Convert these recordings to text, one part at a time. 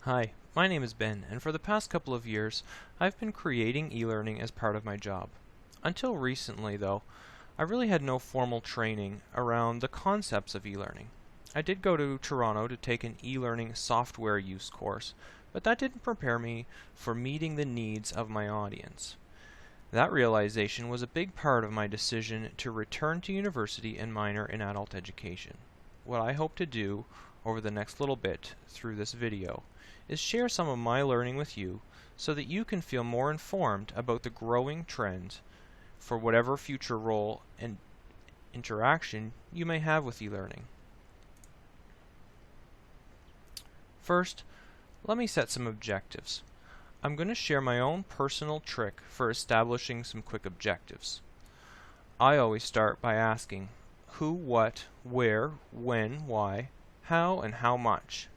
Hi, my name is Ben, and for the past couple of years, I've been creating e-learning as part of my job. Until recently, though, I really had no formal training around the concepts of e-learning. I did go to Toronto to take an e-learning software use course, but that didn't prepare me for meeting the needs of my audience. That realization was a big part of my decision to return to university and minor in adult education. What I hope to do over the next little bit through this video is share some of my learning with you so that you can feel more informed about the growing trends for whatever future role and interaction you may have with e-learning. First, let me set some objectives. I'm going to share my own personal trick for establishing some quick objectives. I always start by asking who, what, where, when, why, how, and how much.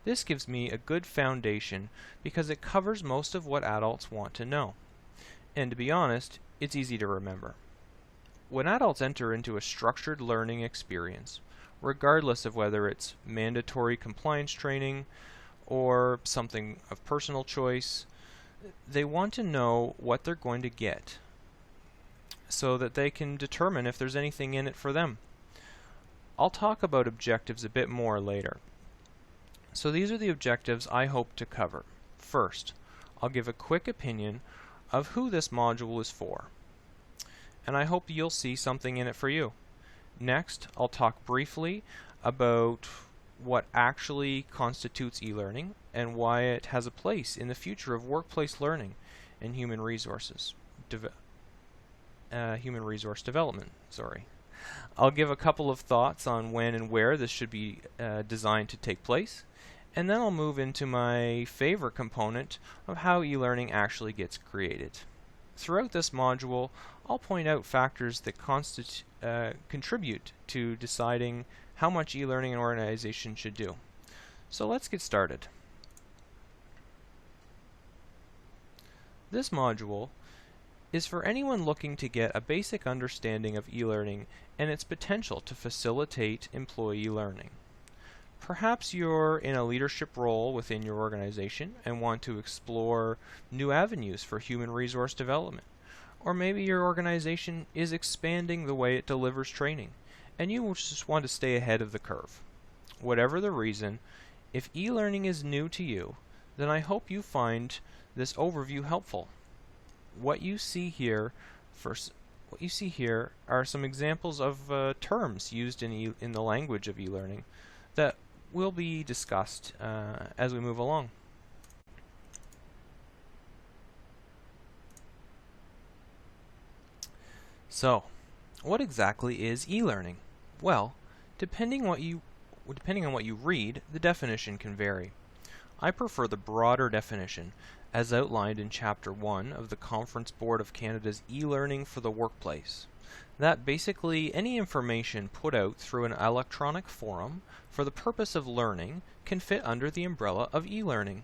This gives me a good foundation because it covers most of what adults want to know. And to be honest, it's easy to remember. When adults enter into a structured learning experience, regardless of whether it's mandatory compliance training or something of personal choice, they want to know what they're going to get so that they can determine if there's anything in it for them. I'll talk about objectives a bit more later. So these are the objectives I hope to cover. First, I'll give a quick opinion of who this module is for, and I hope you'll see something in it for you. Next, I'll talk briefly about what actually constitutes e-learning and why it has a place in the future of workplace learning and human resource development. I'll give a couple of thoughts on when and where this should be designed to take place, and then I'll move into my favorite component of how e-learning actually gets created. Throughout this module, I'll point out factors that contribute to deciding how much e-learning an organization should do. So let's get started. This module is for anyone looking to get a basic understanding of e-learning and its potential to facilitate employee learning. Perhaps you're in a leadership role within your organization and want to explore new avenues for human resource development. Or maybe your organization is expanding the way it delivers training, and you just want to stay ahead of the curve. Whatever the reason, if e-learning is new to you, then I hope you find this overview helpful. What you see here are some examples of terms used in the language of e-learning that will be discussed as we move along. So, what exactly is e-learning? Well, depending on what you read, the definition can vary. I prefer the broader definition as outlined in Chapter 1 of the Conference Board of Canada's e-learning for the workplace. That basically any information put out through an electronic forum for the purpose of learning can fit under the umbrella of e-learning.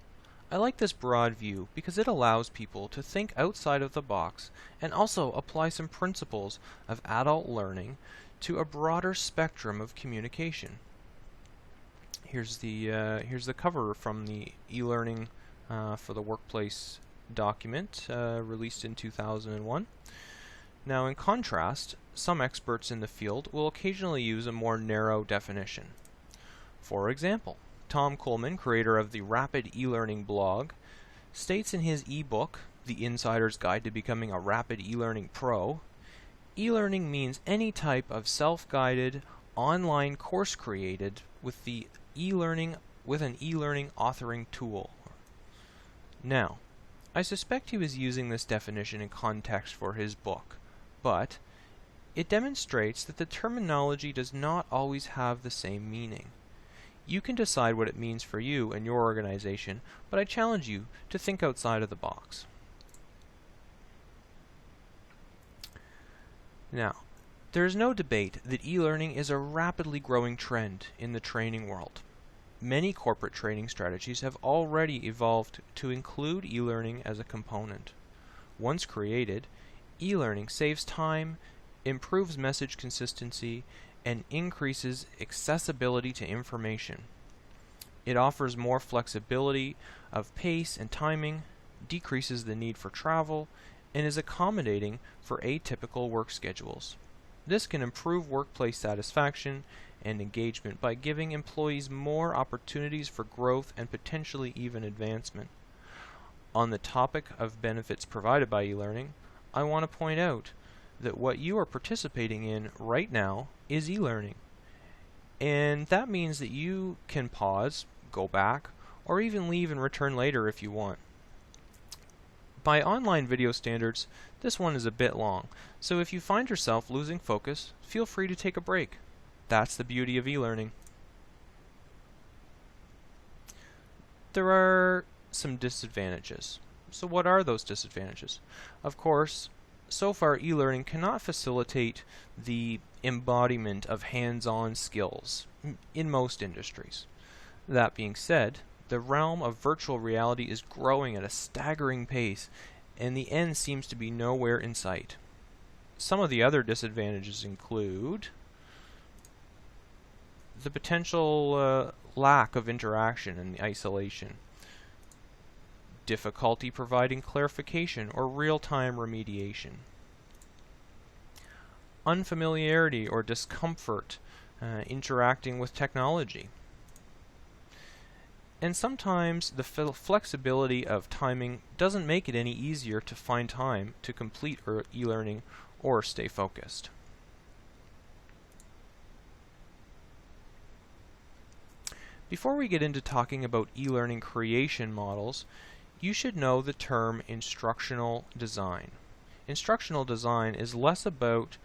I like this broad view because it allows people to think outside of the box and also apply some principles of adult learning to a broader spectrum of communication. Here's the cover from the e-learning for the workplace document released in 2001. Now, in contrast, some experts in the field will occasionally use a more narrow definition. For example, Tom Coleman, creator of the Rapid e-learning blog, states in his e-book, The Insider's Guide to Becoming a Rapid e-learning Pro, e-learning means any type of self-guided online course created with an e-learning authoring tool. Now, I suspect he was using this definition in context for his book, but it demonstrates that the terminology does not always have the same meaning. You can decide what it means for you and your organization, but I challenge you to think outside of the box. Now, there is no debate that e-learning is a rapidly growing trend in the training world. Many corporate training strategies have already evolved to include e-learning as a component. Once created, e-learning saves time, improves message consistency, and increases accessibility to information. It offers more flexibility of pace and timing, decreases the need for travel, and is accommodating for atypical work schedules. This can improve workplace satisfaction and engagement by giving employees more opportunities for growth and potentially even advancement. On the topic of benefits provided by e-learning, I want to point out that what you are participating in right now is e-learning. And that means that you can pause, go back, or even leave and return later if you want. By online video standards, this one is a bit long, so if you find yourself losing focus, feel free to take a break. That's the beauty of e-learning. There are some disadvantages. So what are those disadvantages? Of course, so far e-learning cannot facilitate the embodiment of hands-on skills in most industries. That being said, the realm of virtual reality is growing at a staggering pace, and the end seems to be nowhere in sight. Some of the other disadvantages include the potential lack of interaction and isolation, difficulty providing clarification or real-time remediation, unfamiliarity or discomfort interacting with technology, and sometimes the flexibility of timing doesn't make it any easier to find time to complete e-learning or stay focused. Before we get into talking about e-learning creation models, you should know the term instructional design. Instructional design is less about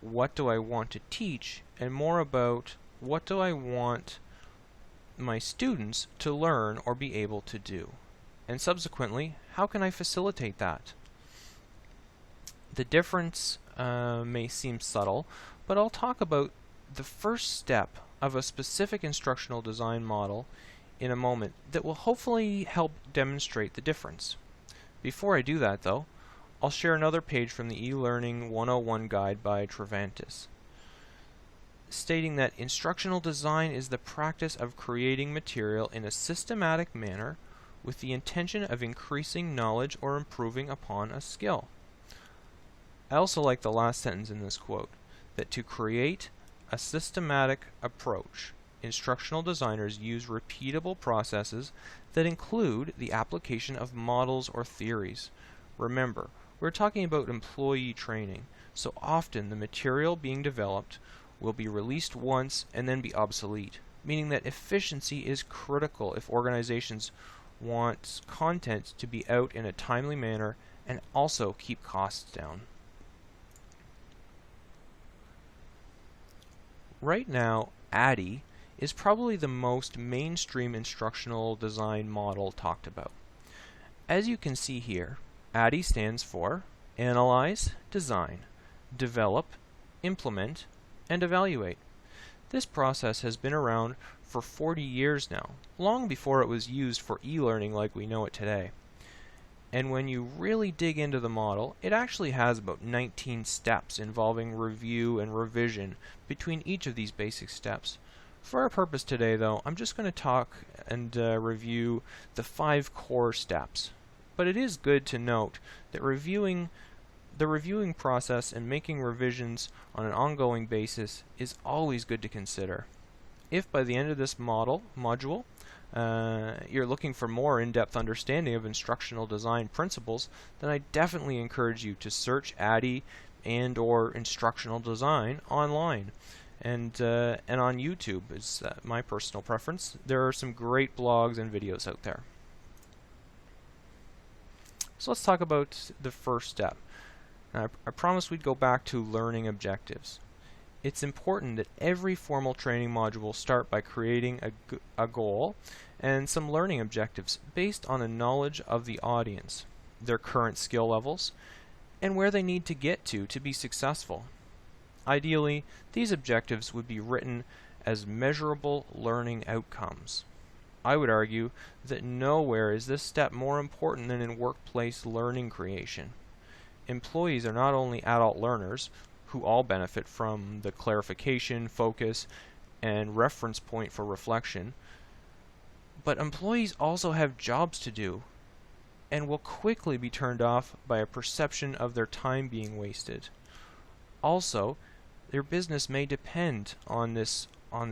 what do I want to teach and more about what do I want my students to learn or be able to do. And subsequently, how can I facilitate that? The difference may seem subtle, but I'll talk about the first step of a specific instructional design model in a moment that will hopefully help demonstrate the difference. Before I do that though, I'll share another page from the e-learning 101 guide by Travantis, stating that instructional design is the practice of creating material in a systematic manner with the intention of increasing knowledge or improving upon a skill. I also like the last sentence in this quote, that to create a systematic approach, instructional designers use repeatable processes that include the application of models or theories. Remember, we're talking about employee training, so often the material being developed will be released once and then be obsolete, meaning that efficiency is critical if organizations want content to be out in a timely manner and also keep costs down. Right now, ADDIE is probably the most mainstream instructional design model talked about. As you can see here, ADDIE stands for Analyze, Design, Develop, Implement, and Evaluate. This process has been around for 40 years now, long before it was used for e-learning like we know it today. And when you really dig into the model, it actually has about 19 steps involving review and revision between each of these basic steps. For our purpose today, though, I'm just going to talk and review the 5 core steps. But it is good to note that the reviewing process and making revisions on an ongoing basis is always good to consider. If by the end of this module, you're looking for more in-depth understanding of instructional design principles, then I definitely encourage you to search ADDIE and or instructional design online. And on YouTube is my personal preference. There are some great blogs and videos out there. So let's talk about the first step. I promised we'd go back to learning objectives. It's important that every formal training module start by creating a goal and some learning objectives based on a knowledge of the audience, their current skill levels, and where they need to get to be successful. Ideally, these objectives would be written as measurable learning outcomes. I would argue that nowhere is this step more important than in workplace learning creation. Employees are not only adult learners, who all benefit from the clarification, focus, and reference point for reflection, But employees also have jobs to do and will quickly be turned off by a perception of their time being wasted. Also, their business may depend on this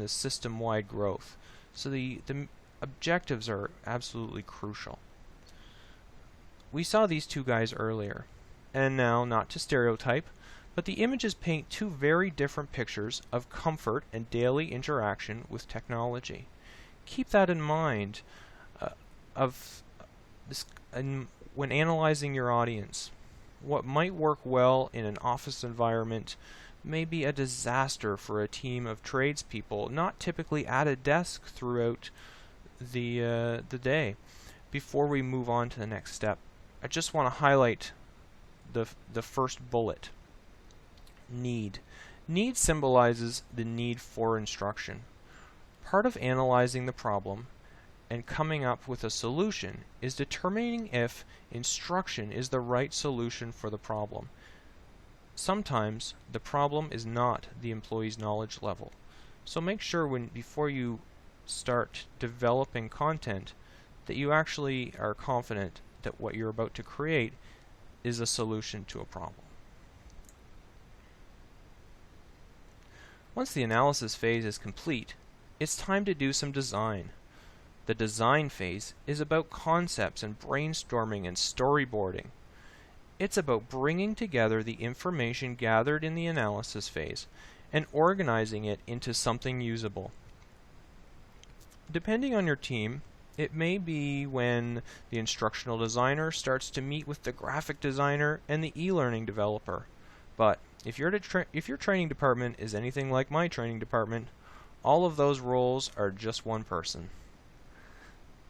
system-wide growth. So the objectives are absolutely crucial. We saw these two guys earlier, and now, not to stereotype, but the images paint two very different pictures of comfort and daily interaction with technology. Keep that in mind when analyzing your audience. What might work well in an office environment may be a disaster for a team of tradespeople not typically at a desk throughout the day. Before we move on to the next step, I just want to highlight the first bullet. Need. Need symbolizes the need for instruction. Part of analyzing the problem and coming up with a solution is determining if instruction is the right solution for the problem. Sometimes the problem is not the employee's knowledge level. So make sure before you start developing content that you actually are confident that what you're about to create is a solution to a problem. Once the analysis phase is complete, it's time to do some design. The design phase is about concepts and brainstorming and storyboarding. It's about bringing together the information gathered in the analysis phase and organizing it into something usable. Depending on your team, it may be when the instructional designer starts to meet with the graphic designer and the e-learning developer. But if your training department is anything like my training department, all of those roles are just one person.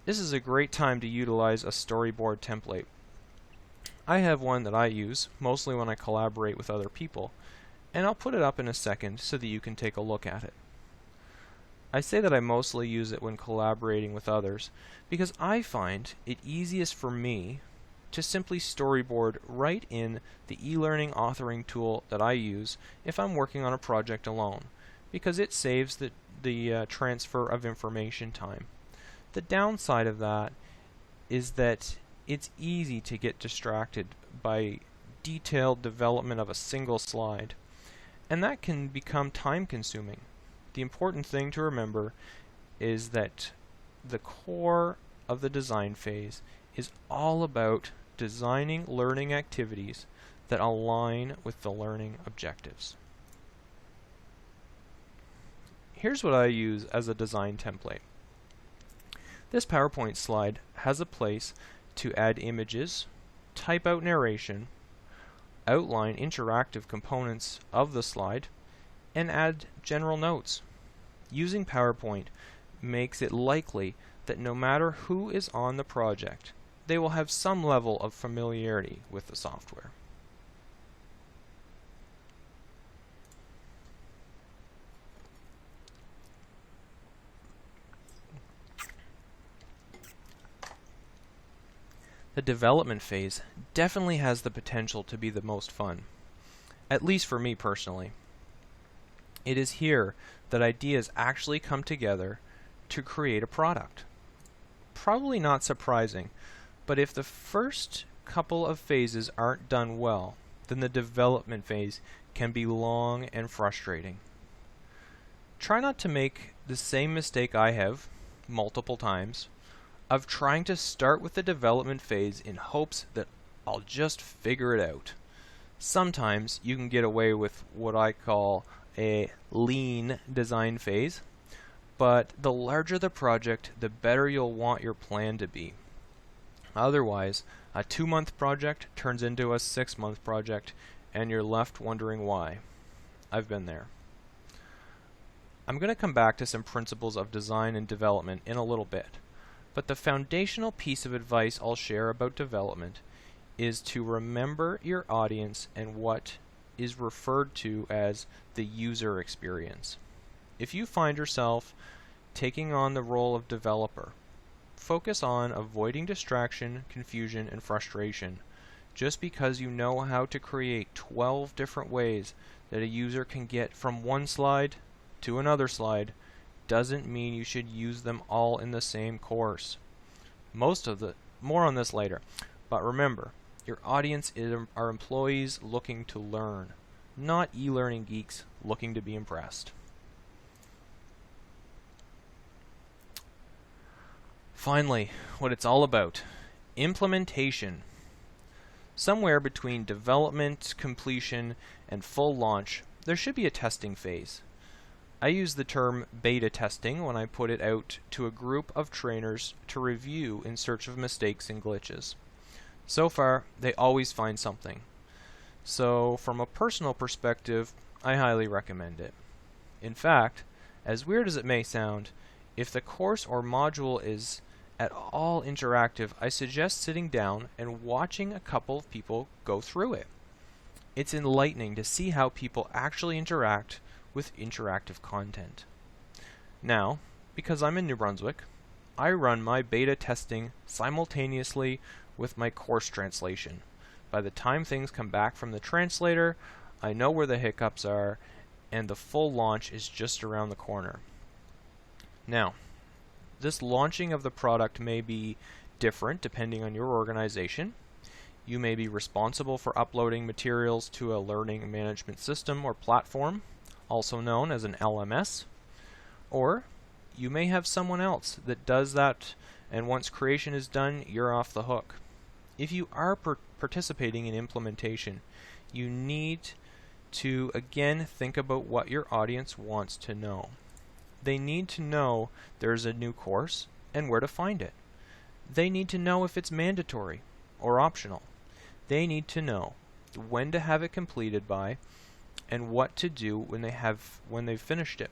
This is a great time to utilize a storyboard template. I have one that I use, mostly when I collaborate with other people, and I'll put it up in a second so that you can take a look at it. I say that I mostly use it when collaborating with others because I find it easiest for me to simply storyboard right in the e-learning authoring tool that I use if I'm working on a project alone, because it saves the transfer of information time. The downside of that is that it's easy to get distracted by detailed development of a single slide, and that can become time-consuming. The important thing to remember is that the core of the design phase is all about designing learning activities that align with the learning objectives. Here's what I use as a design template. This PowerPoint slide has a place to add images, type out narration, outline interactive components of the slide, and add general notes. Using PowerPoint makes it likely that no matter who is on the project, they will have some level of familiarity with the software. The development phase definitely has the potential to be the most fun, at least for me personally. It is here that ideas actually come together to create a product. Probably not surprising, but if the first couple of phases aren't done well, then the development phase can be long and frustrating. Try not to make the same mistake I have, multiple times, of trying to start with the development phase in hopes that I'll just figure it out. Sometimes you can get away with what I call a lean design phase, but the larger the project, the better you'll want your plan to be. Otherwise, a 2-month project turns into a 6-month project, and you're left wondering why. I've been there. I'm going to come back to some principles of design and development in a little bit, but the foundational piece of advice I'll share about development is to remember your audience and what is referred to as the user experience. If you find yourself taking on the role of developer, focus on avoiding distraction, confusion, and frustration. Just because you know how to create 12 different ways that a user can get from one slide to another slide doesn't mean you should use them all in the same course. More on this later. But remember, your audience are employees looking to learn, not e-learning geeks looking to be impressed. Finally, what it's all about: implementation. Somewhere between development, completion, and full launch, there should be a testing phase. I use the term beta testing when I put it out to a group of trainers to review in search of mistakes and glitches. So far, they always find something. So, from a personal perspective, I highly recommend it. In fact, as weird as it may sound, if the course or module is at all interactive, I suggest sitting down and watching a couple of people go through it. It's enlightening to see how people actually interact with interactive content. Now, because I'm in New Brunswick, I run my beta testing simultaneously with my course translation. By the time things come back from the translator, I know where the hiccups are, and the full launch is just around the corner. Now, this launching of the product may be different depending on your organization. You may be responsible for uploading materials to a learning management system or platform, also known as an LMS, or you may have someone else that does that, and once creation is done, you're off the hook. If you are participating in implementation, you need to again think about what your audience wants to know. They need to know there's a new course and where to find it. They need to know if it's mandatory or optional. They need to know when to have it completed by and what to do when they've finished it.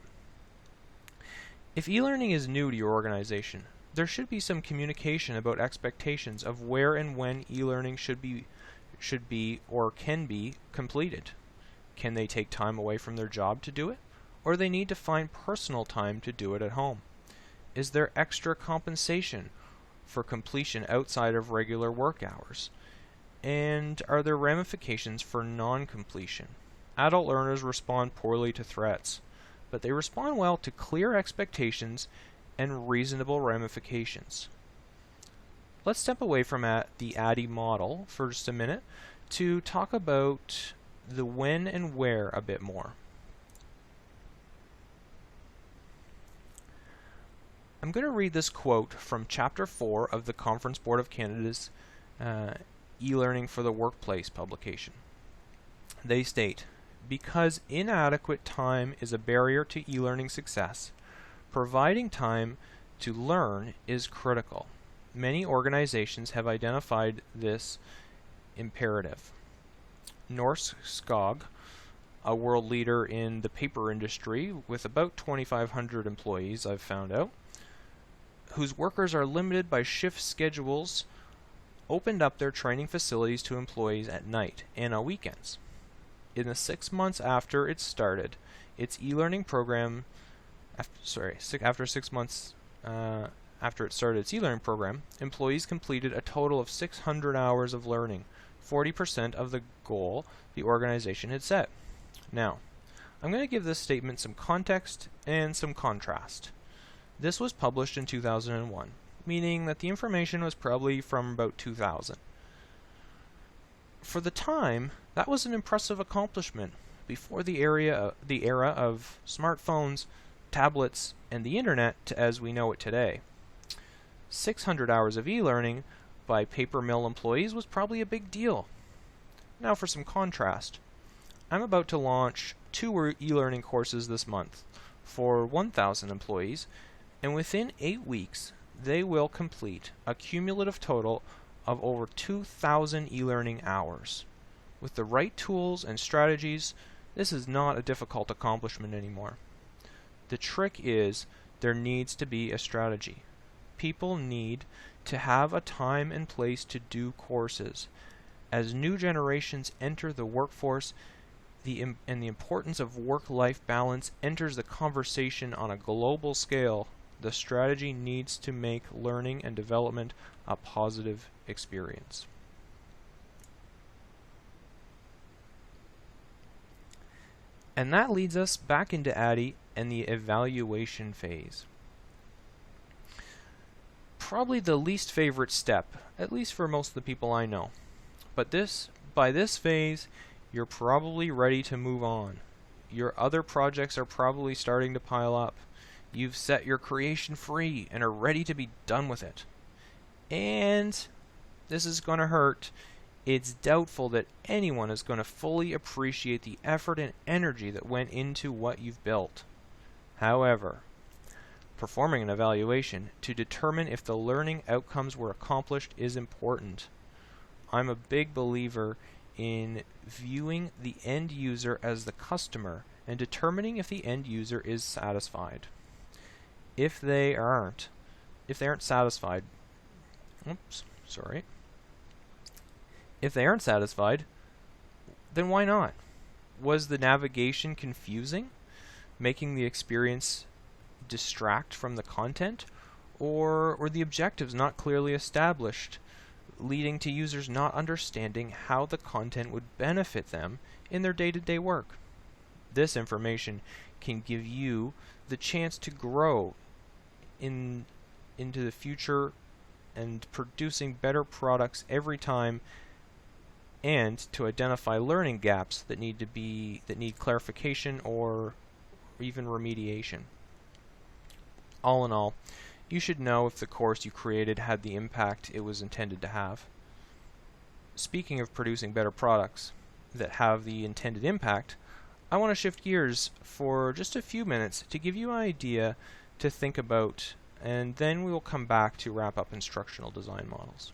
If e-learning is new to your organization, there should be some communication about expectations of where and when e-learning should be or can be completed. Can they take time away from their job to do it? Or they need to find personal time to do it at home? Is there extra compensation for completion outside of regular work hours? And are there ramifications for non-completion? Adult learners respond poorly to threats, but they respond well to clear expectations and reasonable ramifications. Let's step away from the ADDIE model for just a minute to talk about the when and where a bit more. I'm going to read this quote from Chapter 4 of the Conference Board of Canada's e-learning for the Workplace publication. They state, "Because inadequate time is a barrier to e-learning success, providing time to learn is critical. Many organizations have identified this imperative." Norsk Skog, a world leader in the paper industry with about 2,500 employees, I've found out, whose workers are limited by shift schedules, opened up their training facilities to employees at night and on weekends. In the 6 months after it started its e-learning program, after 6 months after it started its e-learning program, employees completed a total of 600 hours of learning, 40% of the goal the organization had set. Now, I'm going to give this statement some context and some contrast. This was published in 2001, meaning that the information was probably from about 2000. For the time, that was an impressive accomplishment before the era of smartphones, tablets, and the internet as we know it today. 600 hours of e-learning by paper mill employees was probably a big deal. Now for some contrast. I'm about to launch 2 e-learning courses this month for 1,000 employees, and within 8 weeks they will complete a cumulative total of over 2,000 e-learning hours. With the right tools and strategies, this is not a difficult accomplishment anymore. The trick is there needs to be a strategy. People need to have a time and place to do courses. As new generations enter the workforce, and the importance of work-life balance enters the conversation on a global scale, the strategy needs to make learning and development a positive experience. And that leads us back into ADDIE and the evaluation phase. Probably the least favorite step, at least for most of the people I know. But by this phase, you're probably ready to move on. Your other projects are probably starting to pile up. You've set your creation free and are ready to be done with it. And this is going to hurt. It's doubtful that anyone is going to fully appreciate the effort and energy that went into what you've built. However, performing an evaluation to determine if the learning outcomes were accomplished is important. I'm a big believer in viewing the end user as the customer and determining if the end user is satisfied. If they aren't satisfied, if they aren't satisfied, then why not? Was the navigation confusing, making the experience distract from the content, or were the objectives not clearly established, leading to users not understanding how the content would benefit them in their day-to-day work? This information can give you the chance to grow into the future and producing better products every time, and to identify learning gaps that need clarification or even remediation. All in all, you should know if the course you created had the impact it was intended to have. Speaking of producing better products that have the intended impact, I want to shift gears for just a few minutes to give you an idea to think about, and then we will come back to wrap up instructional design models.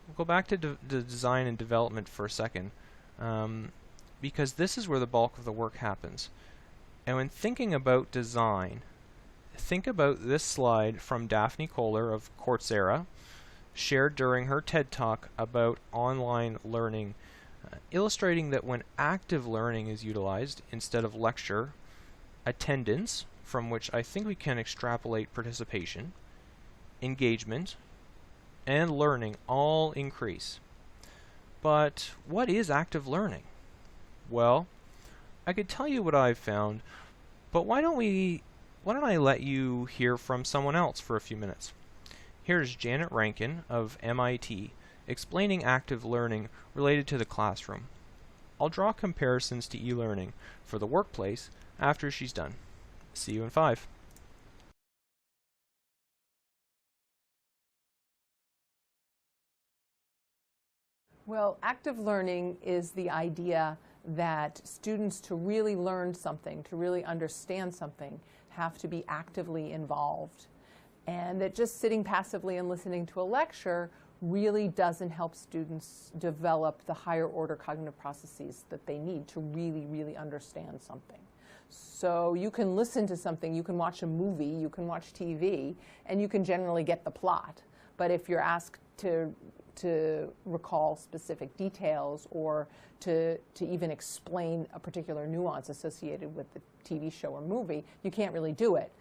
We'll go back to the design and development for a second, because this is where the bulk of the work happens. And when thinking about design, think about this slide from Daphne Koller of Coursera, shared during her TED Talk about online learning, illustrating that when active learning is utilized instead of lecture, attendance, from which I think we can extrapolate participation, engagement, and learning all increase. But what is active learning? Well, I could tell you what I've found, but why don't I let you hear from someone else for a few minutes? Here's Janet Rankin of MIT explaining active learning related to the classroom. I'll draw comparisons to e-learning for the workplace after she's done. See you in 5. Well, active learning is the idea that students, to really learn something, to really understand something, have to be actively involved. And that just sitting passively and listening to a lecture really doesn't help students develop the higher order cognitive processes that they need to really, really understand something. So you can listen to something, you can watch a movie, you can watch TV, and you can generally get the plot. But if you're asked to recall specific details or to even explain a particular nuance associated with the TV show or movie, you can't really do it.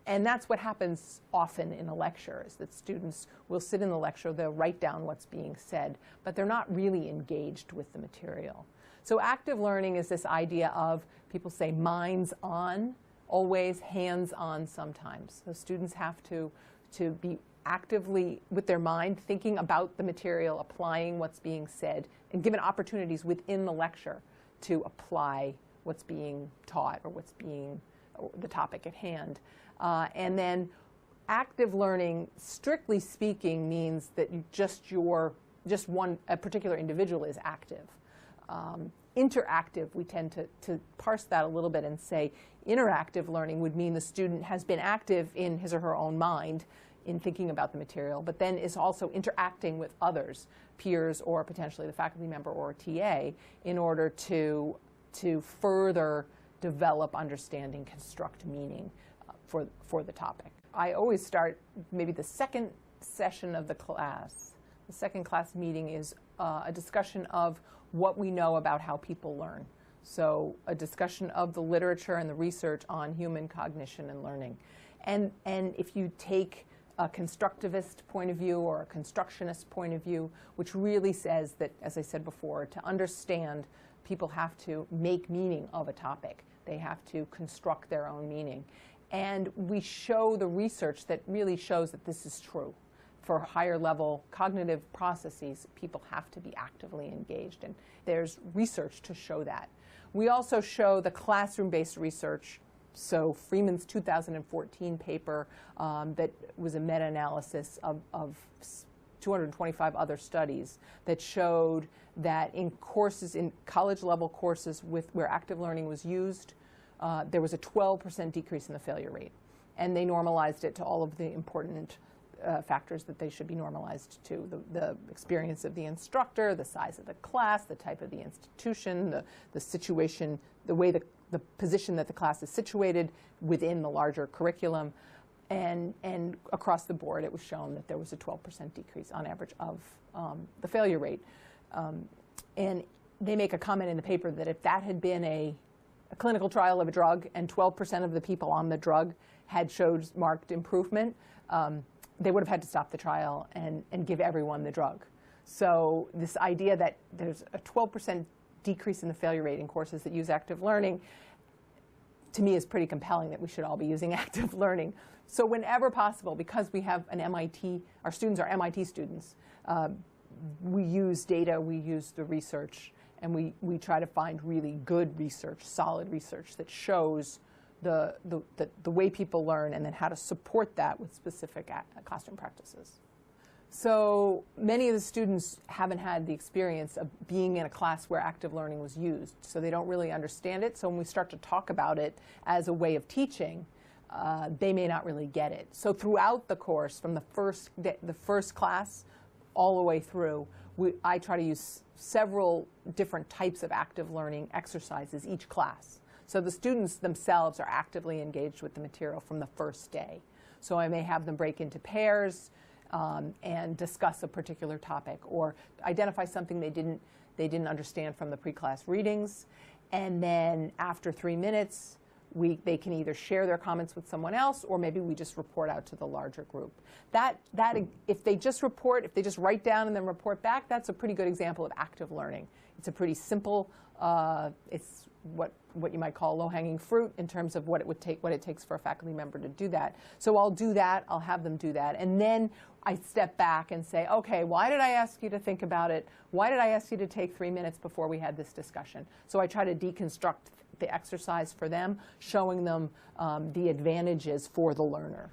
And that's what happens often in a lecture, is that students will sit in the lecture, they'll write down what's being said, but they're not really engaged with the material. So active learning is this idea of, people say, minds on, always hands on sometimes. So students have to be actively with their mind thinking about the material, applying what's being said, and given opportunities within the lecture to apply what's being taught or what's being, or the topic at hand. And then active learning, strictly speaking, means that a particular individual is active. Interactive, we tend to parse that a little bit and say interactive learning would mean the student has been active in his or her own mind in thinking about the material, but then is also interacting with others, peers or potentially the faculty member or TA, in order to further develop understanding, construct meaning for the topic. I always start maybe the second session of the class. The second class meeting is a discussion of what we know about how people learn. So a discussion of the literature and the research on human cognition and learning. And if you take a constructivist point of view or a constructionist point of view, which really says that, as I said before, to understand, people have to make meaning of a topic. They have to construct their own meaning. And we show the research that really shows that this is true. For higher level cognitive processes, people have to be actively engaged, and there's research to show that. We also show the classroom-based research. So Freeman's 2014 paper that was a meta-analysis of 225 other studies that showed that in courses, in college-level courses where active learning was used, there was a 12% decrease in the failure rate. And they normalized it to all of the important factors that they should be normalized to: the experience of the instructor, the size of the class, the type of the institution, the situation, the way the position that the class is situated within the larger curriculum. And across the board, it was shown that there was a 12% decrease on average of the failure rate. And they make a comment in the paper that if that had been a clinical trial of a drug and 12% of the people on the drug had showed marked improvement, they would have had to stop the trial and give everyone the drug. So this idea that there's a 12% decrease in the failure rate in courses that use active learning, to me, is pretty compelling that we should all be using active learning. So whenever possible, because we have an MIT, our students are MIT students, we use data, we use the research, and we try to find really good research, solid research that shows the way people learn, and then how to support that with specific classroom practices. So many of the students haven't had the experience of being in a class where active learning was used, so they don't really understand it. So when we start to talk about it as a way of teaching, they may not really get it. So throughout the course, from the first class all the way through, I try to use several different types of active learning exercises each class. So the students themselves are actively engaged with the material from the first day. So I may have them break into pairs and discuss a particular topic, or identify something they didn't understand from the pre-class readings. And then after 3 minutes, they can either share their comments with someone else, or maybe we just report out to the larger group. If they just write down and then report back, that's a pretty good example of active learning. It's a pretty simple, it's what you might call low-hanging fruit in terms of what it takes for a faculty member to do that. So I'll do that, I'll have them do that, and then I step back and say, okay, why did I ask you to think about it? Why did I ask you to take 3 minutes before we had this discussion? So I try to deconstruct the exercise for them, showing them the advantages for the learner.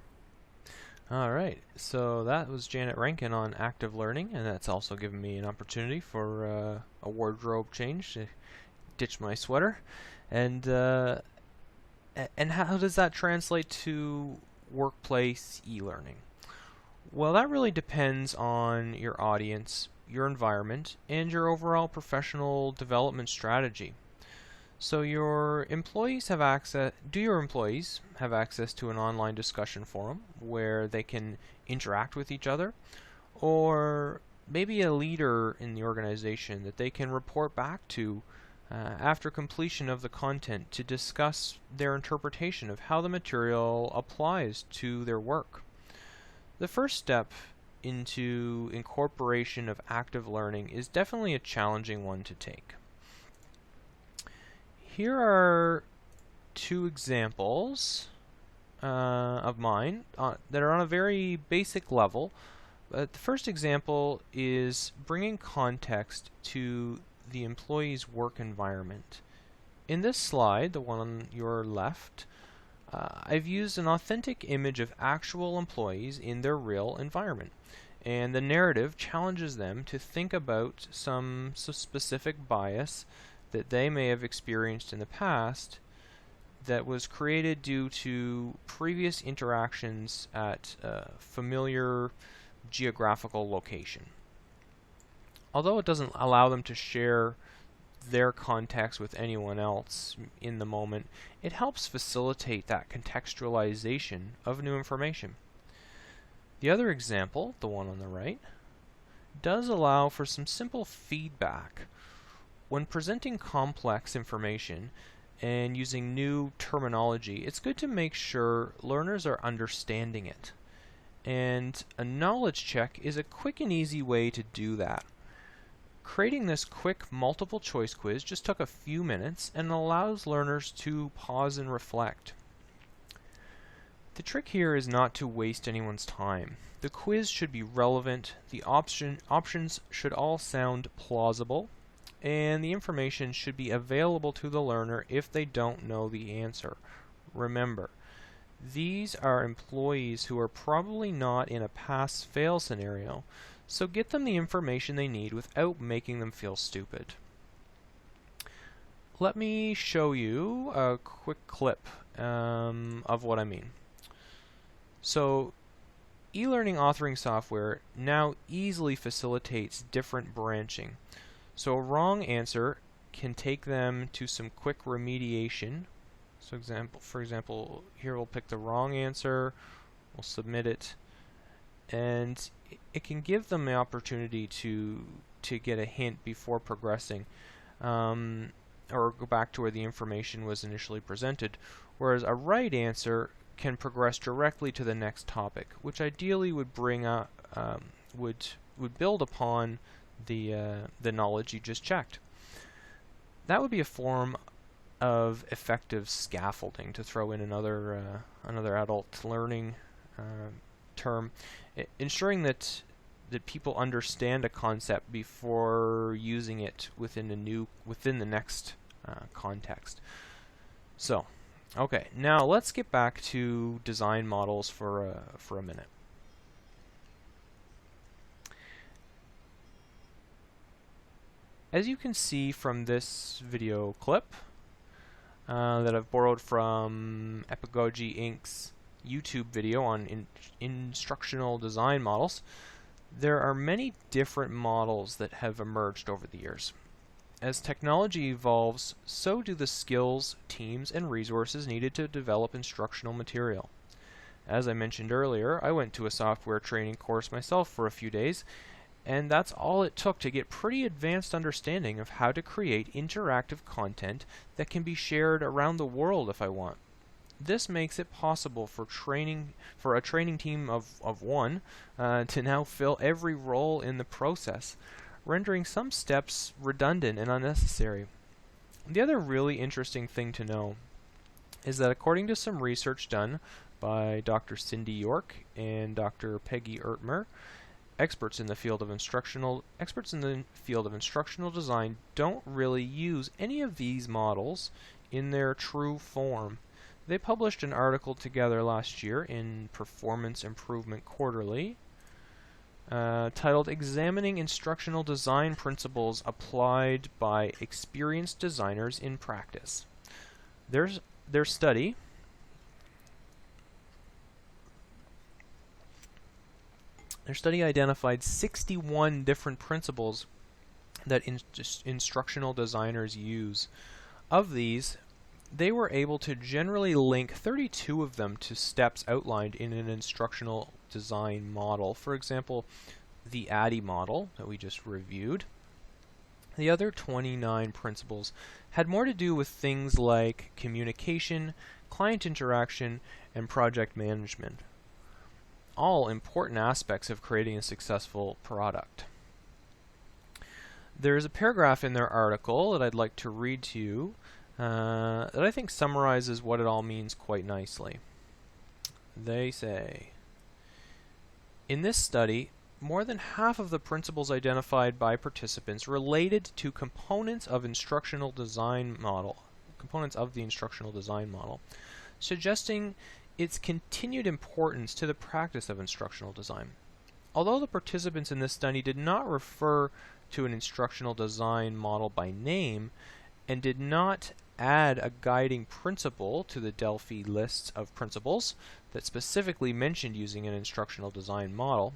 All right, so that was Janet Rankin on active learning, and that's also given me an opportunity for a wardrobe change to ditch my sweater. And how does that translate to workplace e-learning? Well, that really depends on your audience, your environment, and your overall professional development strategy. So do your employees have access to an online discussion forum where they can interact with each other, or maybe a leader in the organization that they can report back to after completion of the content to discuss their interpretation of how the material applies to their work? The first step into incorporation of active learning is definitely a challenging one to take. Here are two examples of mine that are on a very basic level. The first example is bringing context to the employee's work environment. In this slide, the one on your left, I've used an authentic image of actual employees in their real environment, and the narrative challenges them to think about some specific bias that they may have experienced in the past that was created due to previous interactions at a familiar geographical location. Although it doesn't allow them to share their context with anyone else in the moment, it helps facilitate that contextualization of new information. The other example, the one on the right, does allow for some simple feedback. When presenting complex information and using new terminology, it's good to make sure learners are understanding it. And a knowledge check is a quick and easy way to do that. Creating this quick multiple choice quiz just took a few minutes and allows learners to pause and reflect. The trick here is not to waste anyone's time. The quiz should be relevant, the options should all sound plausible, and the information should be available to the learner if they don't know the answer. Remember, these are employees who are probably not in a pass-fail scenario, so get them the information they need without making them feel stupid. Let me show you a quick clip of what I mean. So, e-learning authoring software now easily facilitates different branching. So a wrong answer can take them to some quick remediation. So for example, here we'll pick the wrong answer, we'll submit it, and it can give them the opportunity to get a hint before progressing, or go back to where the information was initially presented. Whereas a right answer can progress directly to the next topic, which ideally would bring up would build upon the knowledge you just checked. That would be a form of effective scaffolding, to throw in another adult learning term, ensuring that people understand a concept before using it within the next context. So, okay, now let's get back to design models for a minute. As you can see from this video clip that I've borrowed from Epigogy Inc.'s YouTube video on instructional design models, there are many different models that have emerged over the years. As technology evolves, so do the skills, teams, and resources needed to develop instructional material. As I mentioned earlier, I went to a software training course myself for a few days, and that's all it took to get pretty advanced understanding of how to create interactive content that can be shared around the world if I want. This makes it possible for a training team of one to now fill every role in the process, rendering some steps redundant and unnecessary. The other really interesting thing to know is that according to some research done by Dr. Cindy York and Dr. Peggy Ertmer, experts in the field of instructional design don't really use any of these models in their true form. They published an article together last year in Performance Improvement Quarterly titled Examining Instructional Design Principles Applied by Experienced Designers in Practice. Their study identified 61 different principles that instructional designers use. Of these, they were able to generally link 32 of them to steps outlined in an instructional design model. For example, the ADDIE model that we just reviewed. The other 29 principles had more to do with things like communication, client interaction, and project management. All important aspects of creating a successful product. There's a paragraph in their article that I'd like to read to you that I think summarizes what it all means quite nicely. They say, in this study, more than half of the principles identified by participants related to components of the instructional design model, suggesting its continued importance to the practice of instructional design. Although the participants in this study did not refer to an instructional design model by name and did not add a guiding principle to the Delphi lists of principles that specifically mentioned using an instructional design model,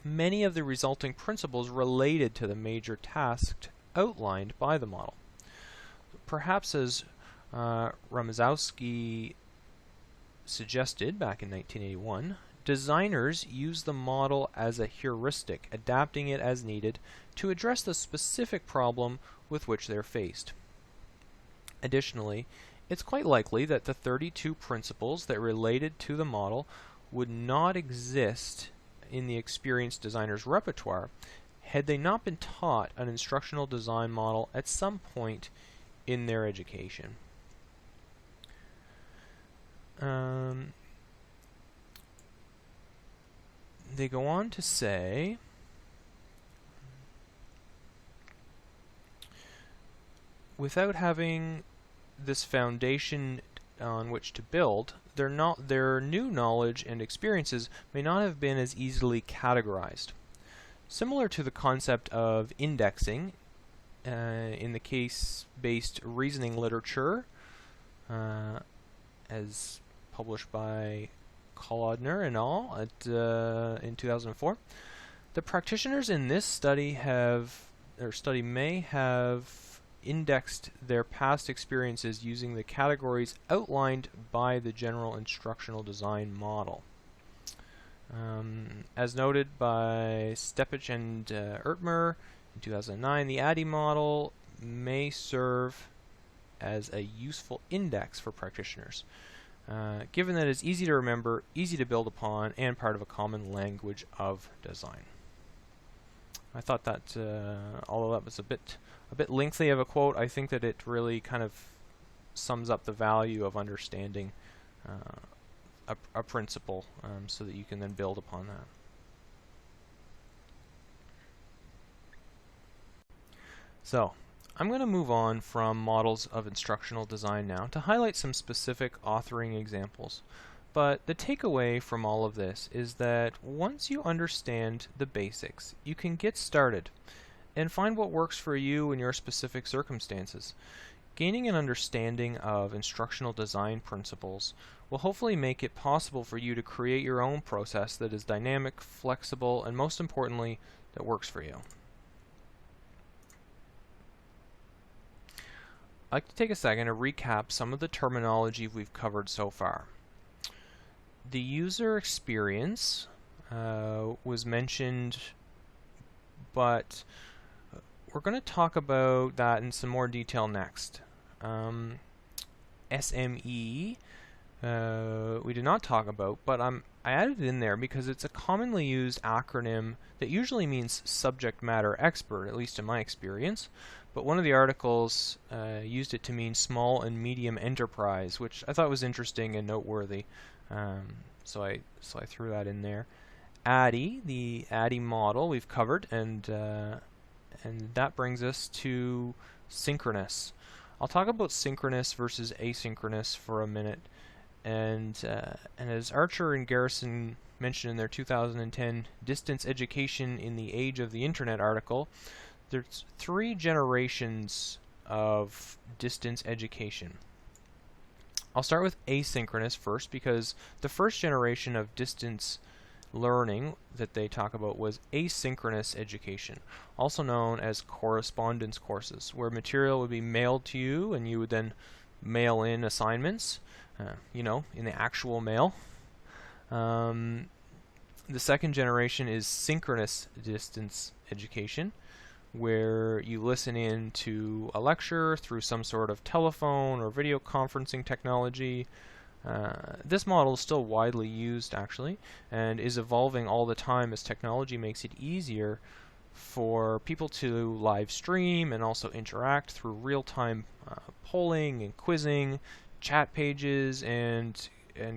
many of the resulting principles related to the major tasks outlined by the model. Perhaps as Ramazowski suggested back in 1981, designers use the model as a heuristic, adapting it as needed to address the specific problem with which they're faced. Additionally, it's quite likely that the 32 principles that related to the model would not exist in the experienced designer's repertoire had they not been taught an instructional design model at some point in their education. They go on to say, without having this foundation on which to build, their new knowledge and experiences may not have been as easily categorized. Similar to the concept of indexing in the case-based reasoning literature, as published by Kolodner et al. In 2004, the practitioners in this study may have indexed their past experiences using the categories outlined by the general instructional design model. As noted by Stepich and Ertmer in 2009, the ADDIE model may serve as a useful index for practitioners, given that it's easy to remember, easy to build upon, and part of a common language of design. I thought that, although that was a bit lengthy of a quote, I think that it really kind of sums up the value of understanding a principle, so that you can then build upon that. So, I'm going to move on from models of instructional design now to highlight some specific authoring examples. But the takeaway from all of this is that once you understand the basics, you can get started and find what works for you in your specific circumstances. Gaining an understanding of instructional design principles will hopefully make it possible for you to create your own process that is dynamic, flexible, and most importantly, that works for you. I'd like to take a second to recap some of the terminology we've covered so far. The user experience was mentioned, but we're going to talk about that in some more detail next. SME we did not talk about, but I added it in there because it's a commonly used acronym that usually means subject matter expert, at least in my experience. But one of the articles used it to mean small and medium enterprise, which I thought was interesting and noteworthy. So I threw that in there. ADDIE, the ADDIE model we've covered, and that brings us to synchronous. I'll talk about synchronous versus asynchronous for a minute. And as Archer and Garrison mentioned in their 2010 Distance Education in the Age of the Internet article, there's 3 generations of distance education. I'll start with asynchronous first because the first generation of distance learning that they talk about was asynchronous education, also known as correspondence courses, where material would be mailed to you and you would then mail in assignments, in the actual mail. The second generation is synchronous distance education, where you listen in to a lecture through some sort of telephone or video conferencing technology. This model is still widely used, actually, and is evolving all the time as technology makes it easier for people to live stream and also interact through real-time polling and quizzing, chat pages, and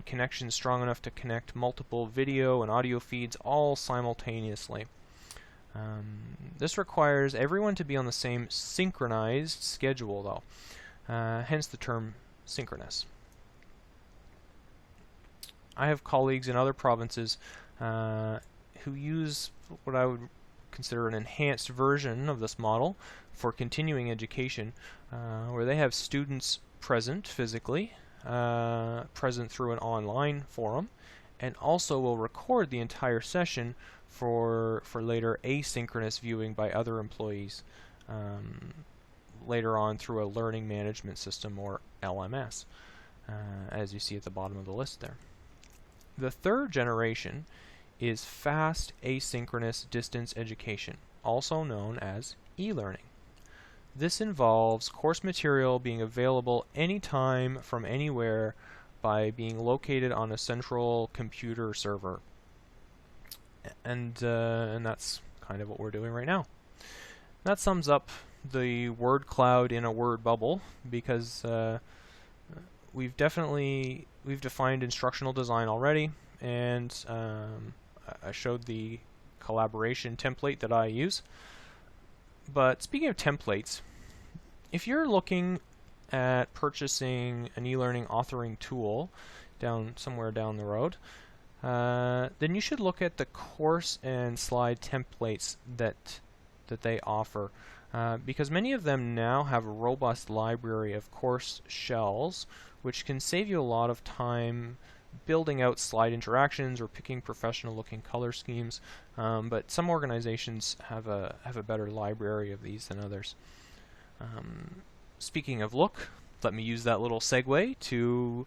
connections strong enough to connect multiple video and audio feeds all simultaneously. This requires everyone to be on the same synchronized schedule, though, hence the term synchronous. I have colleagues in other provinces who use what I would consider an enhanced version of this model for continuing education, where they have students present physically, present through an online forum, and also will record the entire session for later asynchronous viewing by other employees later on through a learning management system, or LMS, as you see at the bottom of the list there. The third generation is fast asynchronous distance education, also known as e-learning. This involves course material being available anytime from anywhere by being located on a central computer server. And that's kind of what we're doing right now. That sums up the word cloud in a word bubble, because we've defined instructional design already, and I showed the collaboration template that I use. But speaking of templates, if you're looking at purchasing an e-learning authoring tool somewhere down the road, then you should look at the course and slide templates that they offer, because many of them now have a robust library of course shells, which can save you a lot of time building out slide interactions or picking professional looking color schemes, but some organizations have a better library of these than others. Speaking of look, let me use that little segue to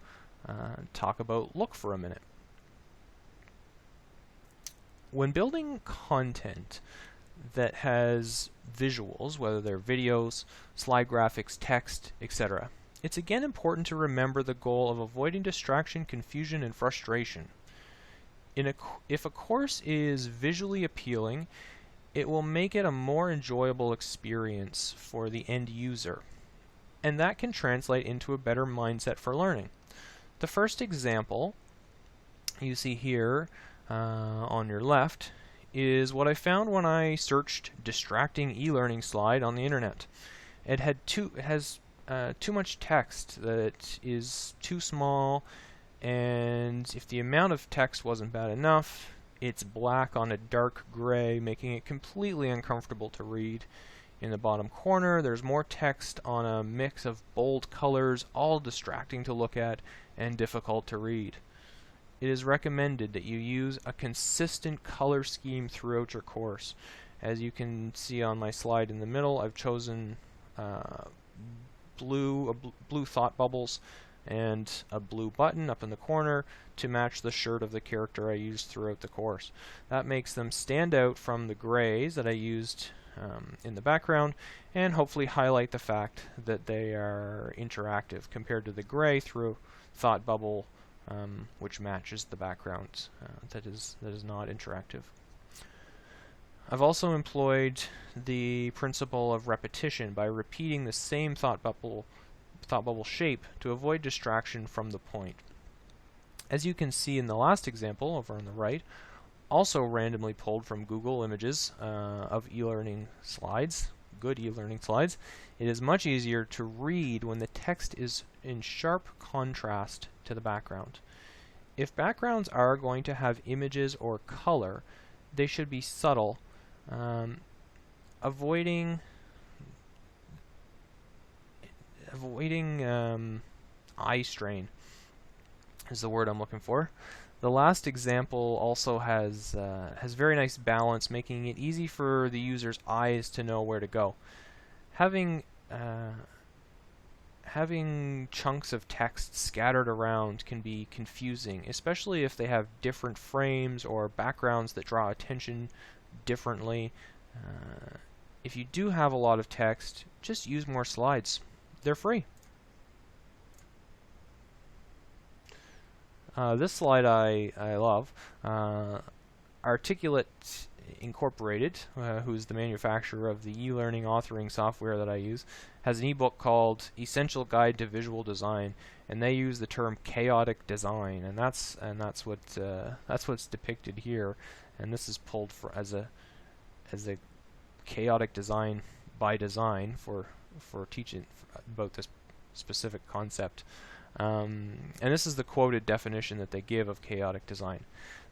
talk about look for a minute. When building content that has visuals, whether they're videos, slide graphics, text, etc., it's again important to remember the goal of avoiding distraction, confusion, and frustration. If a course is visually appealing, it will make it a more enjoyable experience for the end user, and that can translate into a better mindset for learning. The first example you see here on your left is what I found when I searched distracting e-learning slide on the internet. It has too much text that is too small, and if the amount of text wasn't bad enough, it's black on a dark gray, making it completely uncomfortable to read. In the bottom corner, there's more text on a mix of bold colors, all distracting to look at and difficult to read. It is recommended that you use a consistent color scheme throughout your course. As you can see on my slide in the middle, I've chosen blue thought bubbles and a blue button up in the corner to match the shirt of the character I used throughout the course. That makes them stand out from the grays that I used in the background, and hopefully highlight the fact that they are interactive compared to the gray through thought bubble, which matches the background that is not interactive. I've also employed the principle of repetition by repeating the same thought bubble shape to avoid distraction from the point. As you can see in the last example over on the right, also randomly pulled from Google Images of e-learning slides, good e-learning slides, it is much easier to read when the text is in sharp contrast to the background. If backgrounds are going to have images or color, they should be subtle, avoiding eye strain is the word I'm looking for. The last example also has very nice balance, making it easy for the user's eyes to know where to go. Having chunks of text scattered around can be confusing, especially if they have different frames or backgrounds that draw attention differently. If you do have a lot of text, just use more slides. They're free. This slide I love. Articulate Incorporated, who's the manufacturer of the e-learning authoring software that I use, has an ebook called Essential Guide to Visual Design, and they use the term chaotic design, and that's what's depicted here. And this is pulled as a chaotic design by design for teaching about this specific concept. And this is the quoted definition that they give of chaotic design.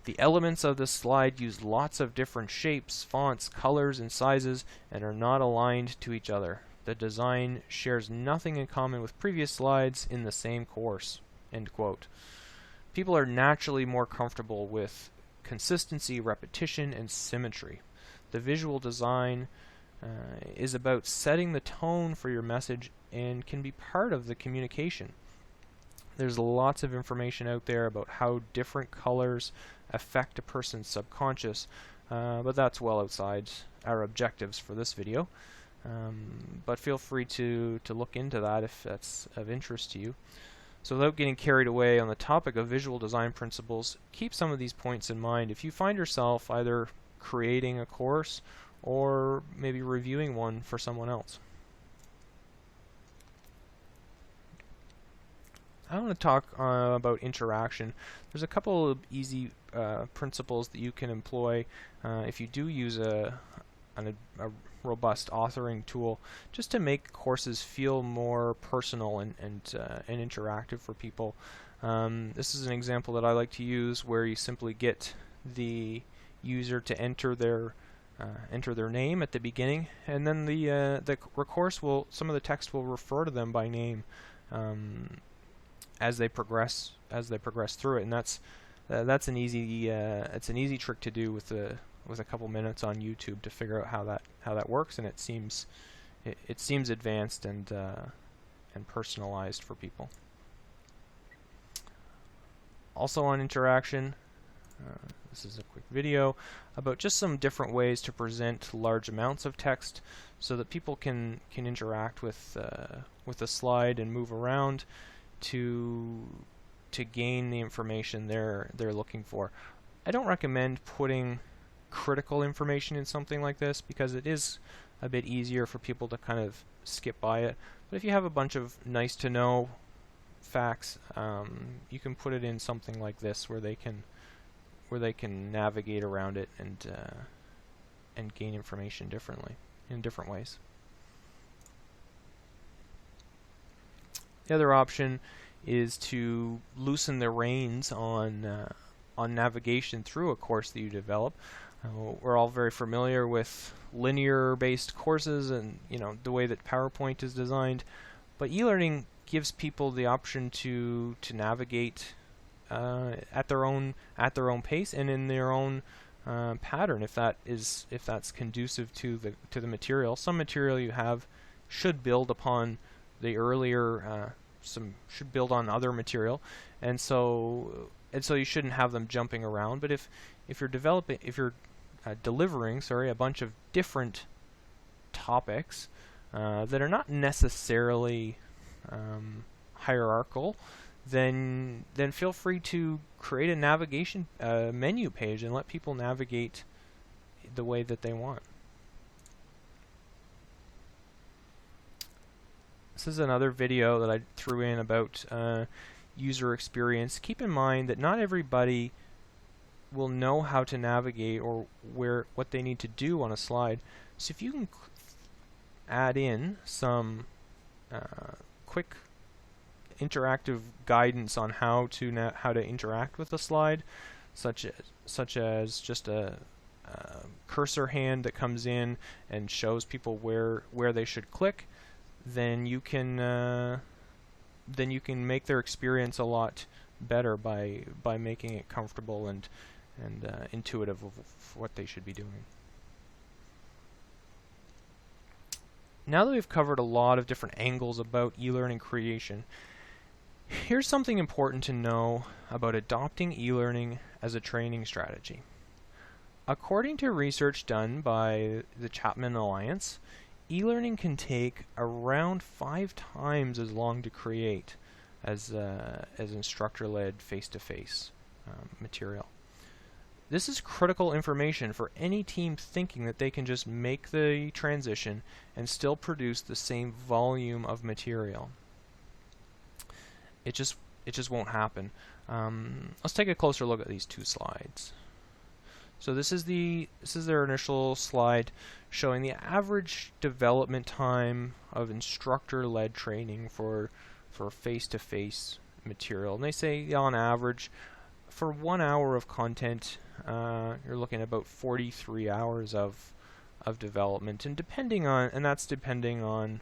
The elements of this slide use lots of different shapes, fonts, colors, and sizes, and are not aligned to each other. The design shares nothing in common with previous slides in the same course. End quote. People are naturally more comfortable with consistency, repetition, and symmetry. The visual design is about setting the tone for your message and can be part of the communication. There's lots of information out there about how different colors affect a person's subconscious, but that's well outside our objectives for this video. But feel free to look into that if that's of interest to you. So without getting carried away on the topic of visual design principles, keep some of these points in mind if you find yourself either creating a course or maybe reviewing one for someone else. I want to talk about interaction. There's a couple of easy principles that you can employ if you do use a robust authoring tool, just to make courses feel more personal and interactive for people. This is an example that I like to use where you simply get the user to enter their name at the beginning, and then the course will, some of the text will refer to them by name as they progress through it, and that's an easy trick to do with a couple minutes on YouTube to figure out how that works, and it seems advanced and personalized for people. Also on interaction, this is a quick video about just some different ways to present large amounts of text so that people can interact with a slide and move around to gain the information they're looking for. I don't recommend putting critical information in something like this because it is a bit easier for people to kind of skip by it. But if you have a bunch of nice to know facts, you can put it in something like this where they can navigate around it and gain information in different ways. The other option is to loosen the reins on navigation through a course that you develop. We're all very familiar with linear-based courses and the way that PowerPoint is designed, but e-learning gives people the option to navigate at their own pace and in their own pattern, if that's conducive to the material. Some material you have should build upon the earlier, should build on other material, and so you shouldn't have them jumping around. But if you're delivering a bunch of different topics that are not necessarily hierarchical, then feel free to create a navigation menu page and let people navigate the way that they want. This is another video that I threw in about user experience. Keep in mind that not everybody will know how to navigate or what they need to do on a slide. So if you can add in some quick interactive guidance on how to interact with a slide, such as just a cursor hand that comes in and shows people where they should click, then you can make their experience a lot better by making it comfortable and intuitive of what they should be doing. Now that we've covered a lot of different angles about e-learning creation, here's something important to know about adopting e-learning as a training strategy. According to research done by the Chapman Alliance, e-learning can take around 5 times as long to create as instructor-led face-to-face material. This is critical information for any team thinking that they can just make the transition and still produce the same volume of material. It just won't happen. Let's take a closer look at these 2 slides. So this is their initial slide showing the average development time of instructor-led training for face-to-face material. And they say on average for 1 hour of content you're looking at about 43 hours of development, and that's depending on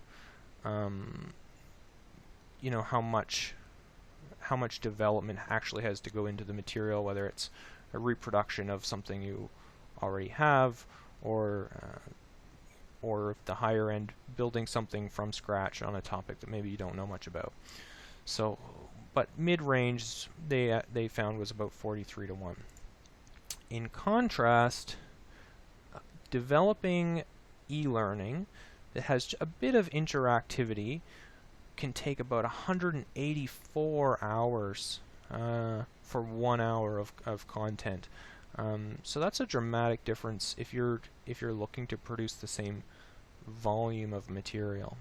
how much development actually has to go into the material, whether it's a reproduction of something you already have, or the higher end, building something from scratch on a topic that maybe you don't know much about. So, but mid-range they found was about 43 to 1. In contrast, developing e-learning that has a bit of interactivity can take about 184 hours for 1 hour of content. So that's a dramatic difference if you're looking to produce the same volume of material.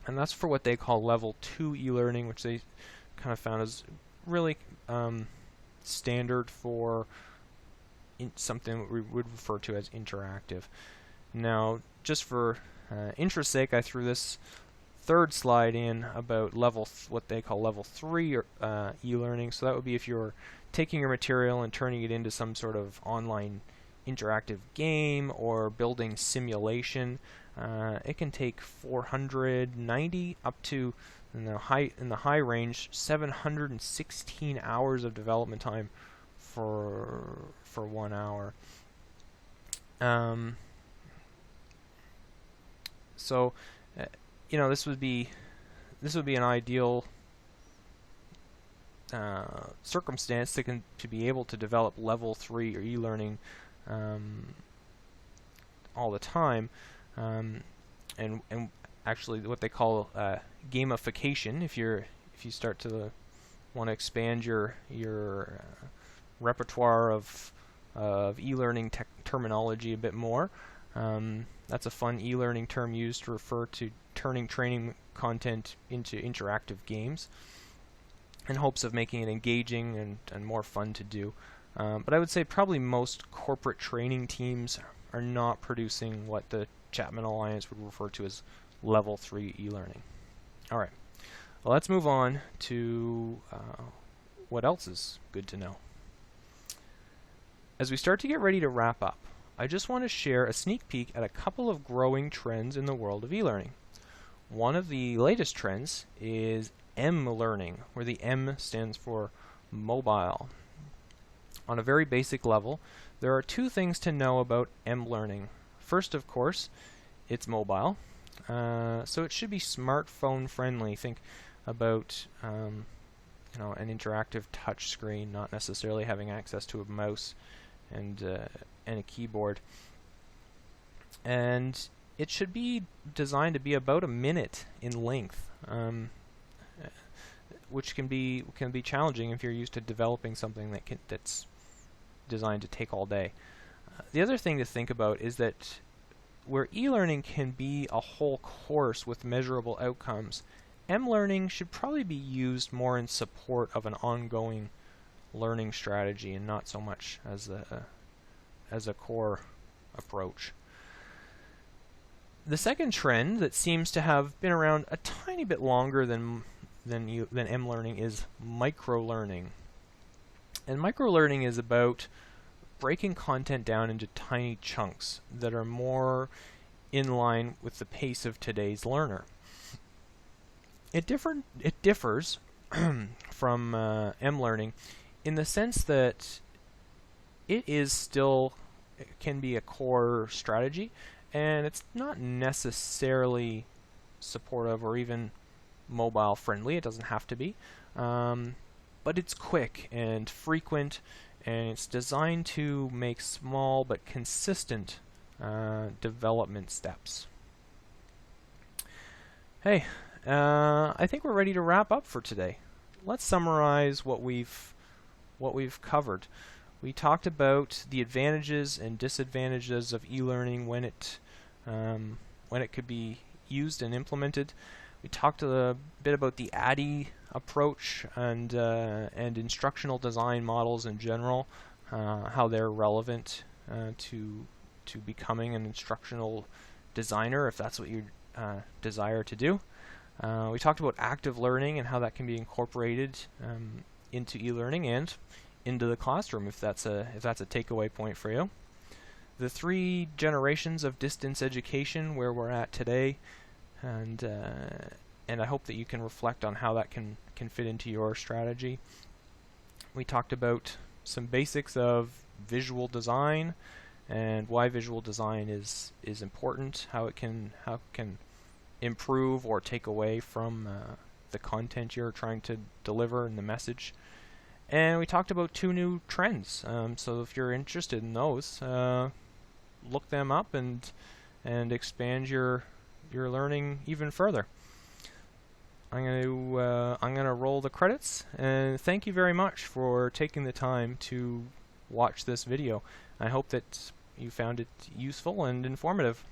And that's for what they call level 2 e-learning, which they kind of found is really standard for something that we would refer to as interactive. Now, just for interest's sake, I threw this third slide in about what they call level 3 e-learning. So that would be if you're taking your material and turning it into some sort of online interactive game or building simulation. It can take 490 up to, in the high range, 716 hours of development time for 1 hour. So this would be an ideal circumstance to be able to develop level 3 or e-learning all the time, and actually what they call gamification. If you start to want to expand your repertoire of e-learning terminology a bit more, that's a fun e-learning term used to refer to turning training content into interactive games in hopes of making it engaging and more fun to do. But I would say probably most corporate training teams are not producing what the Chapman Alliance would refer to as level 3 e-learning. All right, well, let's move on to what else is good to know. As we start to get ready to wrap up, I just want to share a sneak peek at a couple of growing trends in the world of e-learning. One of the latest trends is M-learning, where the M stands for mobile. On a very basic level, there are two things to know about M-learning. First, of course, it's mobile, so it should be smartphone friendly. Think about an interactive touch screen, not necessarily having access to a mouse and a keyboard. And it should be designed to be about a minute in length, which can be challenging if you're used to developing something that's designed to take all day. The other thing to think about is that where e-learning can be a whole course with measurable outcomes, M-learning should probably be used more in support of an ongoing learning strategy and not so much as a core approach. The second trend that seems to have been around a tiny bit longer than M-learning is micro-learning. And micro-learning is about breaking content down into tiny chunks that are more in line with the pace of today's learner. It differs from M-learning in the sense that it can be a core strategy, and it's not necessarily supportive or even mobile friendly. It doesn't have to be, but it's quick and frequent, and it's designed to make small but consistent development steps. Hey, I think we're ready to wrap up for today. Let's summarize what we've covered. We talked about the advantages and disadvantages of e-learning when it could be used and implemented. We talked a bit about the ADDIE approach and instructional design models in general, how they're relevant to becoming an instructional designer, if that's what you desire to do. We talked about active learning and how that can be incorporated into e-learning and into the classroom, if that's a takeaway point for you. The 3 generations of distance education, where we're at today, and I hope that you can reflect on how that can fit into your strategy. We talked about some basics of visual design and why visual design is important, how it can improve or take away from the content you're trying to deliver and the message. And we talked about 2 new trends. So if you're interested in those, look them up and expand your learning even further. I'm gonna roll the credits, and thank you very much for taking the time to watch this video. I hope that you found it useful and informative.